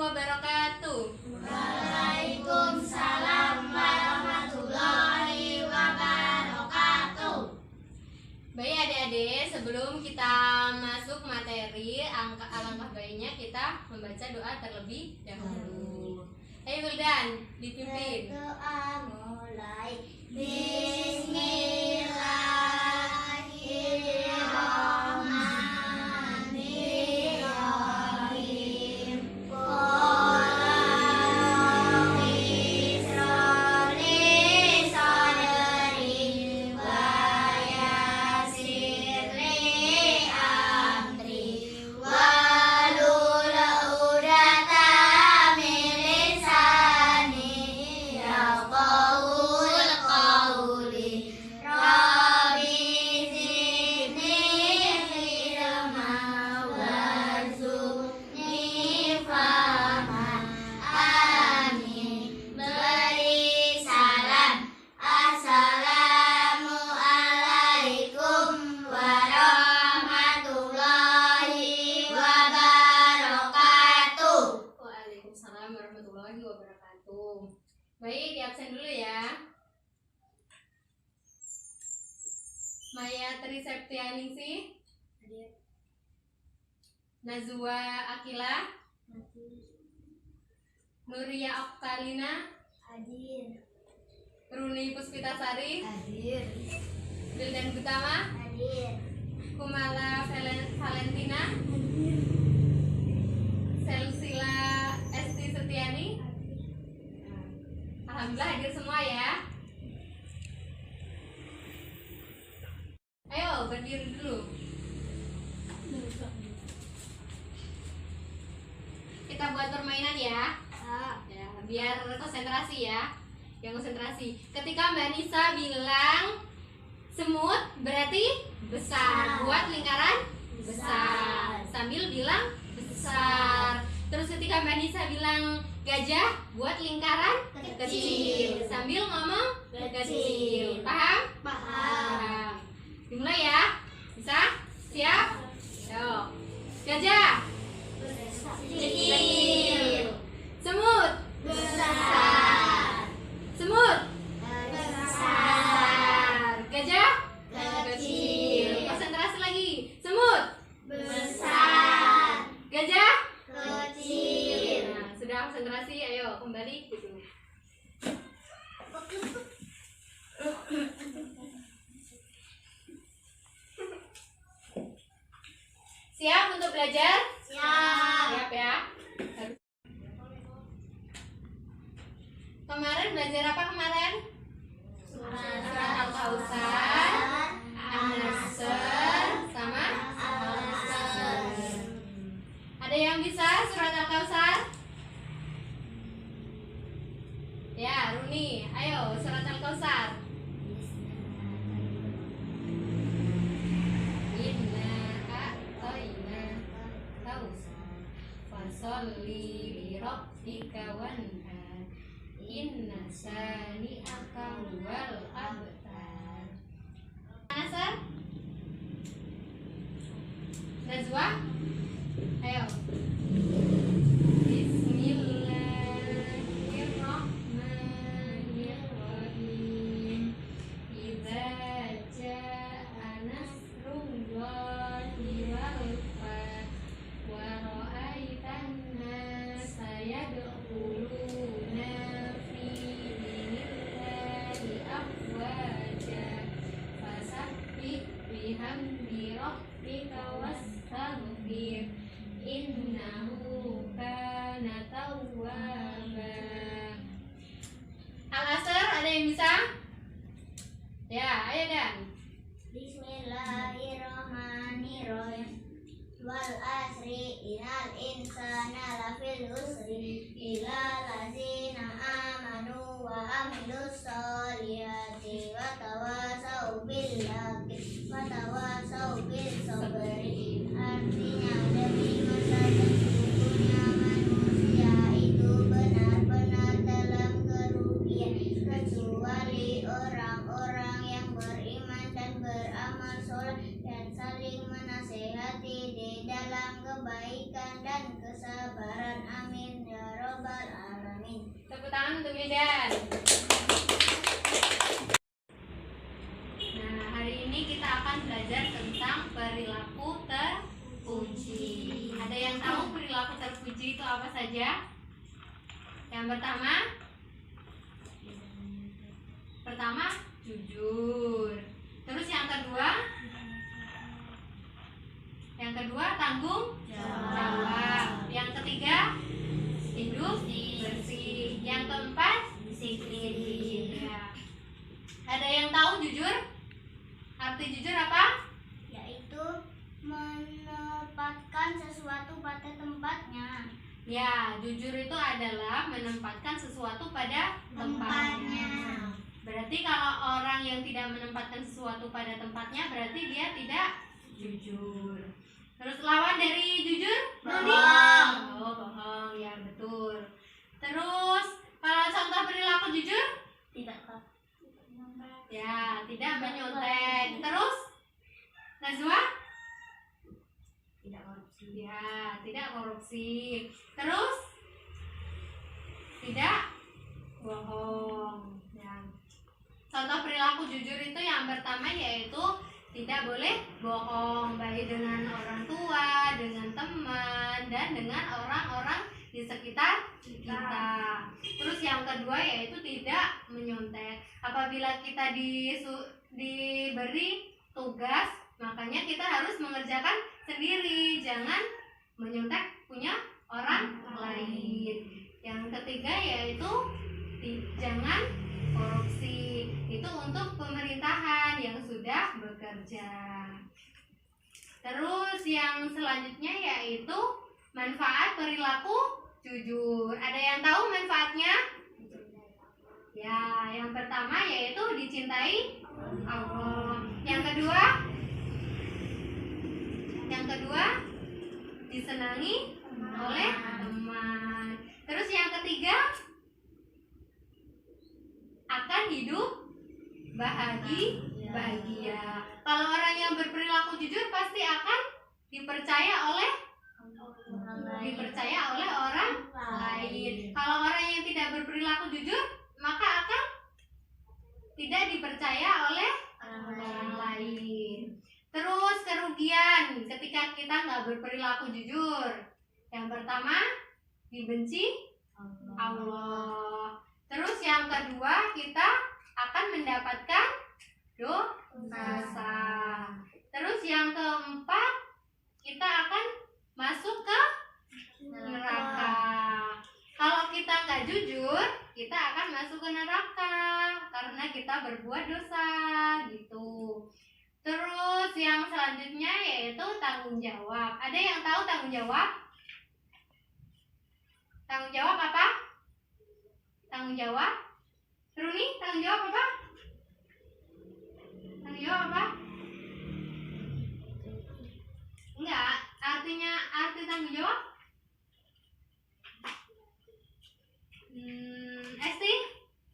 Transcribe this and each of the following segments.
wabarakatuh. Waalaikumsalam warahmatullahi wabarakatuh. Baik adik-adik, sebelum kita masuk materi, alangkah baiknya kita membaca doa terlebih dahulu. Ayo Wildan, dipimpin. Doa mulai. Baik, di absen dulu ya. Maya Tri Septianingsih, Nazwa Akila, Nuria Oktalina, Hadir. Runi Puspitasari, Hadir. Wildan Gutama, Hadir. Kumala Valentina, Selsila Esti Setiani. Alhamdulillah hadir semua ya. Ayo berdiri dulu. Kita buat permainan ya. Ya, biar konsentrasi ya. Yang konsentrasi. Ketika Mbak Nisa bilang semut berarti besar. Buat lingkaran besar. Sambil bilang besar. Terus ketika Mbak Nisa bilang gajah, buat lingkaran kecil. Sambil ngomong kecil. Paham? Paham. Dimulai ya. Bisa? Siap? Yo. Gajah Kecil. Semut Besar. Semut Besar. Gajah Kecil. Konsentrasi lagi. Semut Besar. Gajah Kecil. Nah, sudah konsentrasi, ayo kembali gitu. Siap untuk belajar? Siap. Siap ya. Kemarin belajar apa kemarin? Surat Al-Kautsar, An-Nasr, sama Al-Asr. Ada yang bisa surat Al-Kautsar? Ya, Runi, ayo surat Al-Kautsar. Inna a'tayna kautsar fasholli li rabbika wanhar inna sani'aka huwal abtar. Nasr? Nazwa? Ayo. Bismillahirrahmanirrahim. Idza jaa nasrullahi wal fath wa ra'aitan nasa yadkhuluna fi dinillahi afwaja fasabbih bihamdi rabbika wastaghfir innahu kana tawwaba. Al-Asr ada yang bisa? Ya, ayo Dan. Bismillahirrahmanirrahim. Wal asri innal insana lafil usri illa allazina amanu wa amilus solihati wa tawasau bil haqqi wa tawasau bis sabri. Artinya demi masa sesungguhnya manusia itu benar-benar dalam kerugian kecuali orang-orang yang beriman dan beramal soleh dan saling menasehati di dalam kebaikan dan kesabaran. Amin ya rabbal alamin. Tepuk tangan untuk Medan. Nah, hari ini kita akan belajar tentang perilaku terpuji. Ada yang tahu perilaku terpuji itu apa saja? Yang pertama jujur. Terus yang kedua tanggung jawab. Yang ketiga hidup bersih. Yang keempat disiplin. Ya. Ada yang tahu jujur? Arti jujur apa? Yaitu menempatkan sesuatu pada tempatnya. Ya, jujur itu adalah menempatkan sesuatu pada tempatnya. Berarti kalau orang yang tidak menempatkan sesuatu pada tempatnya, berarti dia tidak jujur. Terus lawan dari jujur? Bohong. Oh, bohong. Ya, betul. Terus kalau contoh perilaku jujur? Ya, tidak menyontek. Terus Najwa? Tidak korupsi. Ya, tidak korupsi. Terus tidak bohong. Ya. Contoh perilaku jujur itu yang pertama yaitu tidak boleh bohong, baik dengan orang tua, dengan teman, dan dengan orang-orang di sekitar kita. Terus yang kedua yaitu tidak menyontek. Apabila kita diberi tugas, makanya kita harus mengerjakan sendiri, jangan menyontek punya orang lain. Yang ketiga yaitu jangan korupsi. Itu untuk pemerintahan yang sudah bekerja. Terus yang selanjutnya yaitu manfaat perilaku jujur. Ada yang tahu manfaatnya? Ya, yang pertama yaitu dicintai Allah. Yang kedua disenangi oleh teman. Terus yang ketiga akan hidup bahagia. Kalau orang yang berperilaku jujur pasti akan dipercaya oleh orang lain. Kalau orang yang tidak berperilaku jujur, maka akan tidak dipercaya oleh orang lain. Terus kerugian ketika kita nggak berperilaku jujur. Yang pertama dibenci Allah. Terus yang kedua kita akan mendapatkan dosa. Terus yang keempat kita akan masuk ke neraka. Kalau kita nggak jujur, kita akan masuk ke neraka karena kita berbuat dosa gitu. Terus yang selanjutnya yaitu tanggung jawab. Ada yang tahu tanggung jawab? Tanggung jawab apa? Tanggung jawab? Runi, tanggung jawab apa? Tanggung jawab apa? Enggak, arti tanggung jawab? Esti,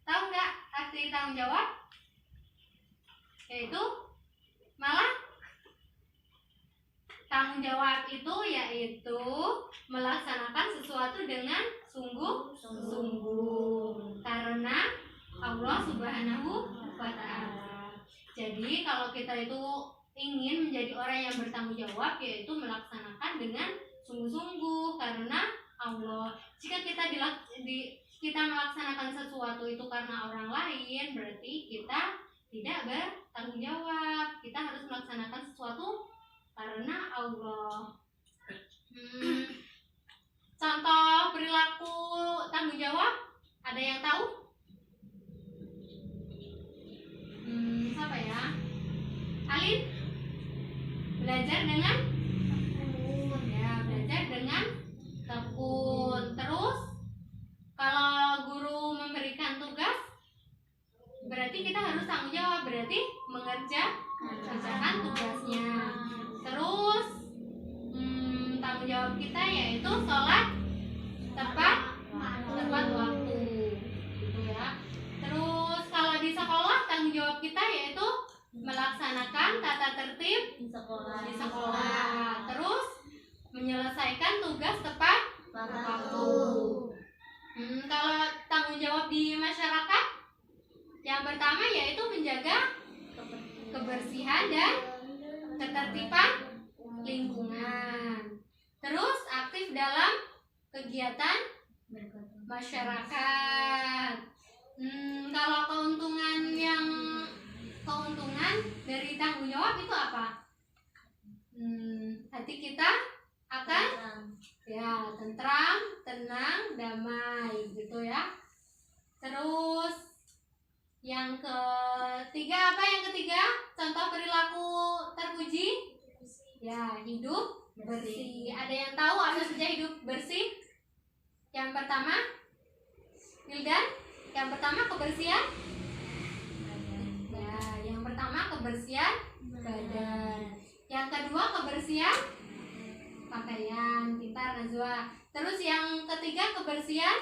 tahu nggak arti tanggung jawab? Yaitu malah tanggung jawab itu yaitu melaksanakan sesuatu dengan sungguh-sungguh karena Allah Subhanahu wa Ta'ala. Jadi kalau kita itu ingin menjadi orang yang bertanggung jawab, yaitu melaksanakan dengan sungguh-sungguh karena Allah. Jika kita melaksanakan sesuatu itu karena orang lain, berarti kita tidak bertanggung jawab. Kita harus melaksanakan sesuatu karena Allah. Contoh perilaku tanggung jawab, ada yang tahu? Siapa ya? Alin? Belajar dengan tekun. Ya, belajar dengan tekun. Terus kalau guru memberikan tugas, berarti kita harus tanggung jawab, berarti mengerjakan tugasnya. Terus tanggung jawab kita yaitu sholat tepat waktu, gitu ya. Terus kalau di sekolah tanggung jawab kita yaitu melaksanakan tata tertib di sekolah. Terus menyelesaikan tugas tepat waktu. Kalau tanggung jawab di masyarakat, yang pertama yaitu menjaga kebersihan dan ketertiban lingkungan. Terus aktif dalam kegiatan masyarakat. Kalau keuntungan dari tanggung jawab itu apa? Hati kita akan ya tentram, tenang, damai gitu ya. Terus yang ketiga apa? Yang ketiga contoh perilaku terpuji ya hidup bersih. Ada yang tahu apa saja hidup bersih? Yang pertama, Wildan, yang pertama kebersihan. Ya, yang pertama kebersihan badan. Yang kedua kebersihan pakaian. Pintar Najwa. Terus yang ketiga kebersihan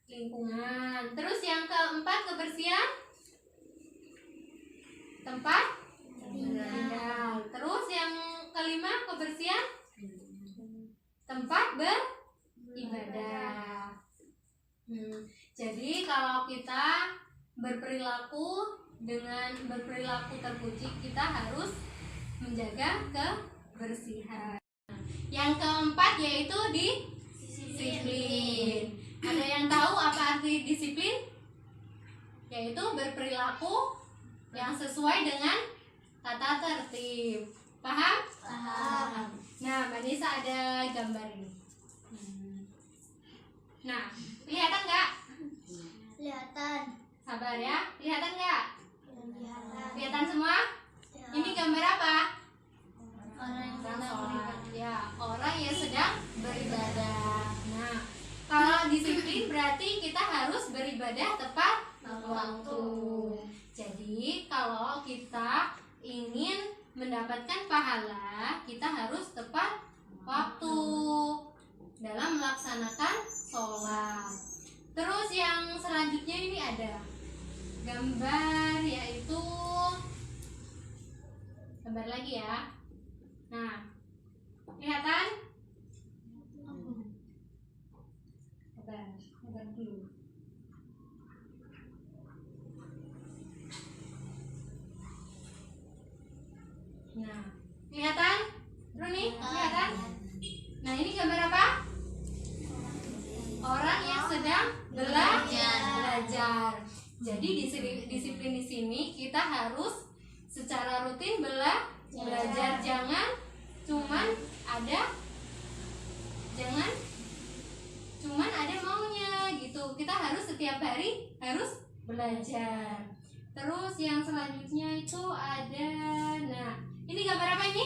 lingkungan. Terus yang keempat kebersihan tempat tinggal. Terus yang kelima kebersihan tempat beribadah. Jadi kalau kita berperilaku terpuji, kita harus menjaga kebersihan. Yang keempat yaitu disiplin. Ada yang tahu apa arti disiplin? Yaitu berperilaku yang sesuai dengan tata tertib. Paham? Paham. Nah, Mbak Nisa ada gambar ini. Nah, kelihatan nggak? Kelihatan. Sabar ya, kelihatan nggak? Kelihatan. Kelihatan semua? Ini gambar apa? Orang yang sedang sholat. Ya, orang yang sedang beribadah. Nah, kalau disiplin berarti kita harus beribadah tepat waktu. Jadi, kalau kita ingin mendapatkan pahala, kita harus tepat waktu dalam melaksanakan sholat. Terus yang selanjutnya ini ada gambar, yaitu gambar lagi ya. Nah, kelihatan? Sabar dulu. Nah, kelihatan? Runi, kelihatan? Nah, ini gambar apa? Orang yang sedang belajar. Jadi disiplin di sini kita harus secara rutin belajar. Jangan cuman ada maunya gitu. Kita harus setiap hari harus belajar. Terus yang selanjutnya itu ada, nah ini gambar apa ini?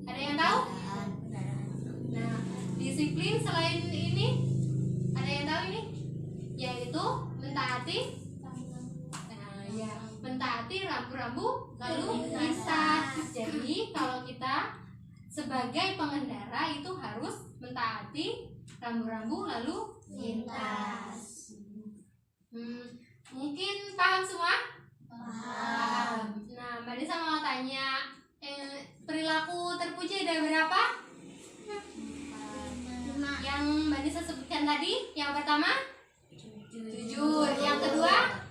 Ada yang tahu? Nah, disiplin selain ini ada yang tahu ini? Yaitu mentaati rambu-rambu lalu lintas. Jadi kalau kita sebagai pengendara itu harus mentaati rambu-rambu lalu lintas. Mungkin paham semua? Paham. Nah, Mbak Nisa mau tanya, perilaku terpuji ada berapa? 5. Yang Mbak Nisa sebutkan tadi, yang pertama jujur, yang kedua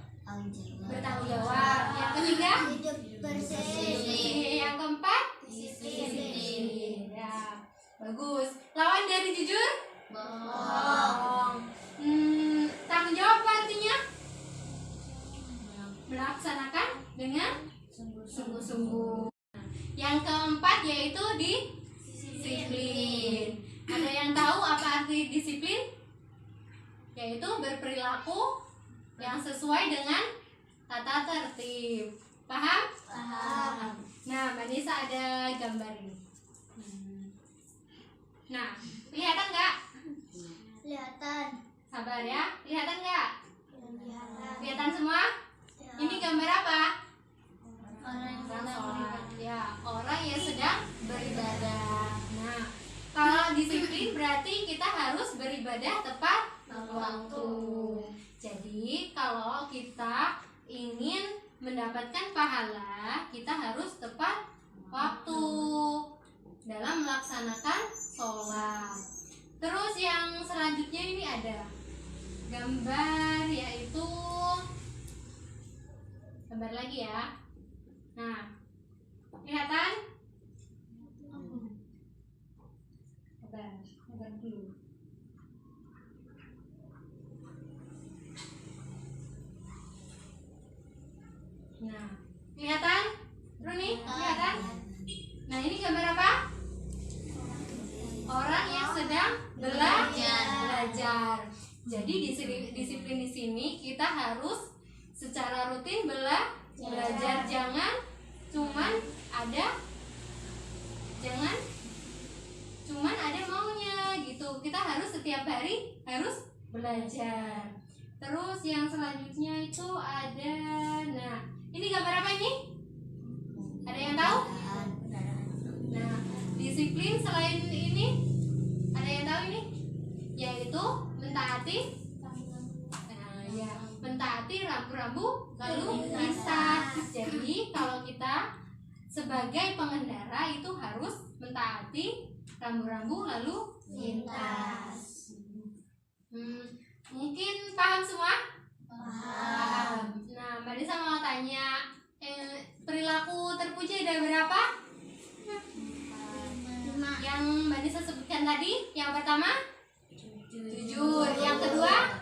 bertanggung jawab, yang ketiga Hidup bersih. yang keempat Disiplin. ya, bagus. Lawan dari jujur? Bohong. Tanggung jawab apa artinya? Melaksanakan dengan sungguh-sungguh. Yang keempat yaitu disiplin. Ada yang tahu apa arti disiplin? Yaitu berperilaku yang sesuai dengan tata tertib. Paham? Paham. Nah, Mbak Nisa ada gambar ini. Nah, kelihatan nggak? Kelihatan. Sabar ya, kelihatan nggak? Kelihatan. Kelihatan semua? Ini gambar apa? Orang yang sedang Sholat. Ya, orang yang sedang beribadah. Nah, kalau disiplin berarti kita harus beribadah tepat waktu. Jadi, kalau kita ingin mendapatkan pahala, kita harus tepat waktu dalam melaksanakan sholat. Terus yang ada gambar, yaitu gambar lagi ya. Nah, kelihatan? Sabar dulu. Nah, kelihatan? Runi, kelihatan? Nah, ini gambar apa? Orang yang sedang belajar. Jadi disiplin di sini kita harus secara rutin belajar. Jangan cuman ada maunya gitu. Kita harus setiap hari harus belajar. Terus yang selanjutnya itu ada, nah ini gambar apa ini? Ada yang tahu? Nah, disiplin selain ini ada yang tahu ini? Yaitu mentaati, mentaati rambu-rambu lalu lintas. Jadi kalau kita sebagai pengendara itu harus mentaati rambu-rambu lalu lintas. Mungkin paham semua? Paham. Nah, Mbak Nisa mau tanya, perilaku terpuji ada berapa? 5. Yang Mbak Nisa sebutkan tadi, yang pertama jujur, yang kedua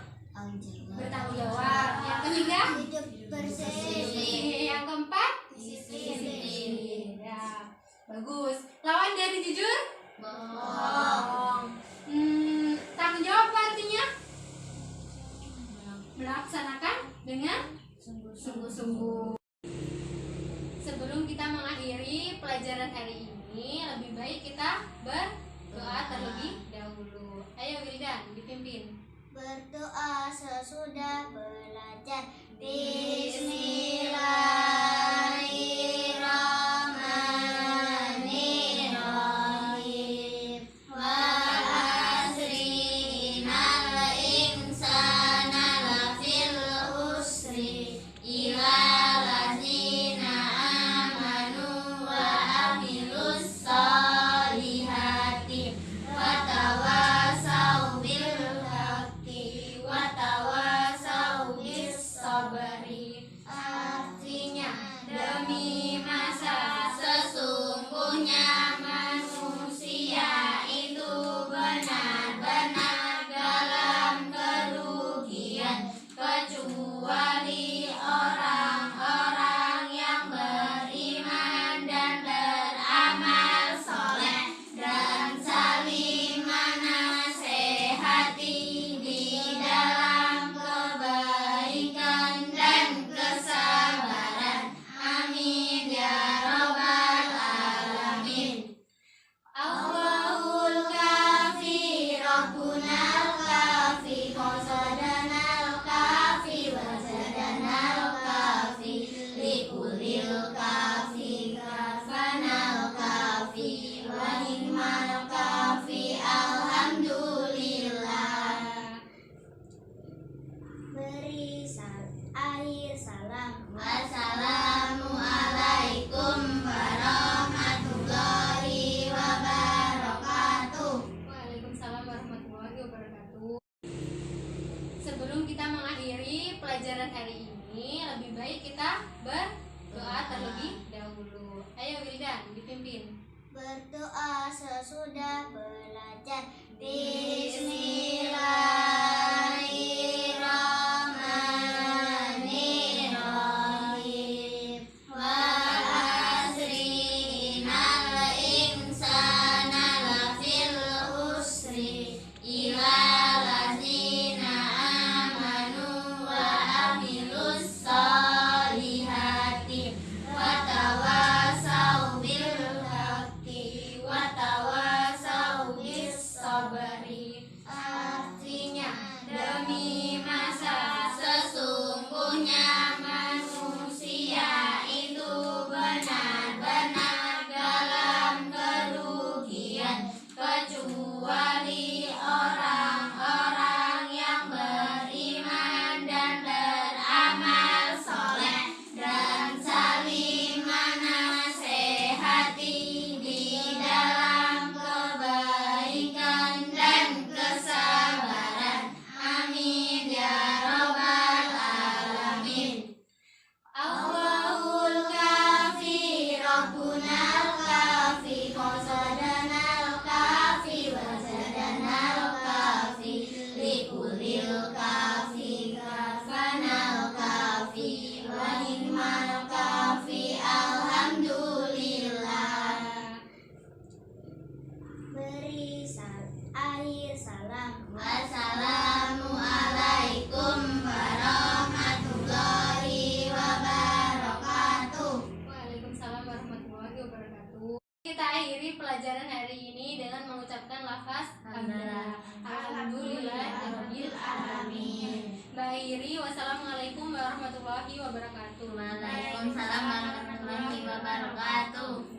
bertanggung jawab, yang ketiga Hidup bersih. yang keempat Disiplin. ya, bagus. Lawan dari jujur? Bohong. Tanggung jawab apa artinya? Melaksanakan dengan sungguh-sungguh. Sebelum kita mengakhiri pelajaran hari ini, lebih baik kita berdoa terlebih dahulu. Ayo Wildan, dipimpin. Berdoa sesudah belajar. Bismillahirrahmanirrahim. Wa asri innal insana lafil husri illa allazina amanu wa amilus solihati wa tawasau bil haqqi wa tawasau bis sabri. Artinya, demi masa sesungguhnya manusia itu benar-benar dalam kerugian, kecuali orang-orang yang beriman dan beramal soleh dan saling menasehati di dalam kebaikan dan kesabaran. Amin ya rabbal alamin. Allahul kafi, Rabbunal kafi, qasadanal kafi, wazadanal kafi, likulil kafi, kafanal kafi, wa ni'mal kafi, alhamdulillah. Beri akhir salam. Wassalamualaikum warahmatullahi wabarakatuh. Waalaikumsalam warahmatullahi wabarakatuh. Sebelum kita mengakhiri pelajaran hari ini, lebih baik kita berdoa terlebih dahulu. Ayo Wildan, dipimpin. Berdoa sesudah belajar. Bismillahirrahmanirrahim. Wa asri innal insana lafil husri illa allazina amanu wa amilus solihati wa tawasau bil haqqi wa tawasau bis sabri. beri akhir salam. Wassalamualaikum warahmatullahi wabarakatuh. Waalaikumsalam warahmatullahi wabarakatuh. Kita akhiri pelajaran hari ini dengan mengucapkan lafaz hamdalah. Alhamdulillahirabbil alamin. Mbak Iri, wassalamualaikum warahmatullahi wabarakatuh. Waalaikumsalam warahmatullahi wabarakatuh.